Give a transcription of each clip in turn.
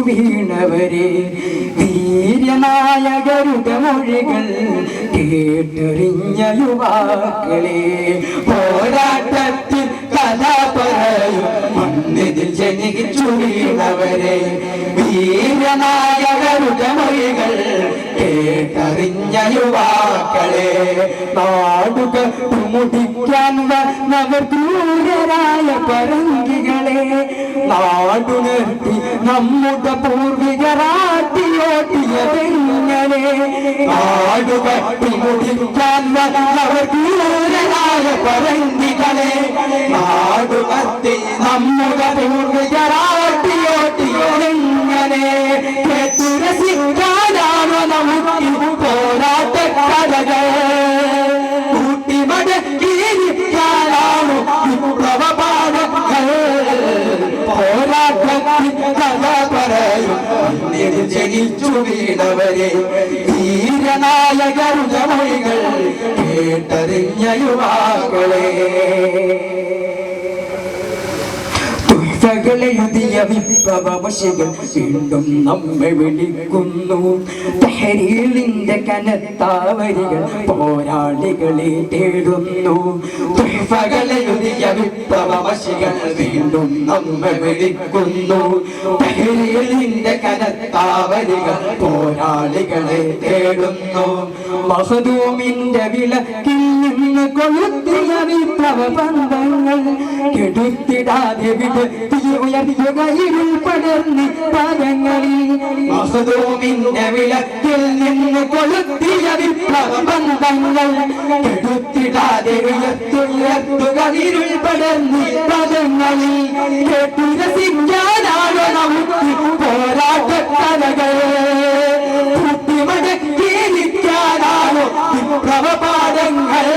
വീണവരെ വീര്യനായകരുടെ മൊഴികൾ കേട്ടറിഞ്ഞ യുവാക്കളെ പോരാട്ടത്തിൽ കഥ പറയും മണ്ണിതിൽ ജനിച്ചു വീണവരെ വീരനായകരുടെ മൊഴികൾ കേട്ടറിഞ്ഞ യുവാക്കളെ നാടുകൾ മുടിക്കാൻ വന്നവർ ക്രൂരരായ പറങ്കികളെ നാടുനിർത്തി നമ്മുടെ പൂർവികരാട്ടിയോട്ടിയതെങ്ങനെ നാടുകൾ മുടിക്കാൻ വന്നവർ ക്രൂരരായ പറങ്കികളെ നാടുകത്തി നമ്മുടെ പൂർവികരാട്ടിയോട്ടിയതെങ്ങനെ കേട്ടുരസിക്കാനാണോ നമുക്ക് പോരാട്ട കഥകൾ കൂട്ടിമടക്കിയിരിക്കാനാണോ വിപ്ലവപാഠങ്ങൾ പോരാട്ടത്തിൽ കഥ പറയും ജനിച്ചു വീണവരെ വീരനായകരുടെ മൊഴികൾ കേട്ടറിഞ്ഞ യുവാക്കളെ െഴുതിയ വിപ്ലവശികൾ വീണ്ടും നമ്മെ വിളിക്കുന്നു തഹരീലിന്റെ കനത്താവരികൾ പോരാളികളെ തേടുന്നു എഴുതിയ വിപ്ലവശികൾ വീണ്ടും നമ്മെ വിളിക്കുന്നു തഹരീലിന്റെ കനത്താവരികൾ പോരാളികളെ തേടുന്നു മഹദൂമിന്റെ വിളക്കിൽ നിന്ന് കൊളുത്തിയ വിപ്ലവ ബന്ധങ്ങൾ കെടുത്തിടാതെ ഉയർത്തുകയിൽ പടർന്ന് പദങ്ങളിൽ മഹദൂമിന്റെ വിളക്കിൽ നിന്ന് കൊളുത്തിയ വിപ്ലവ ബന്ധങ്ങൾ കെടുത്തിടാതെ ഉയർത്തുകയിൽ പടർന്ന് പദങ്ങളിൽ കേട്ടുരസിക്കാനാണോ നമുക്ക് പോരാട്ട കഥകൾ കുട്ടിമടക്കിയിരിക്കാനാണോ വിപ്ലവ പാഠങ്ങൾ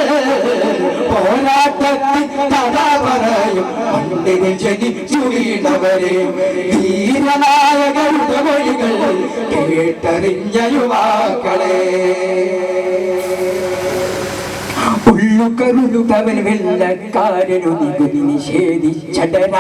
പോരാട്ടത്തിൽ കഥ പറയും മണ്ണിന് ജനിച്ചു വീണവരെ വീരനായകരുടെ മൊഴികൾ കേട്ടറിഞ്ഞ യുവാക്കളെ ഉള്ളുകരുതവൻ വെള്ളക്കാരനു നികുതി നിഷേധിച്ചടന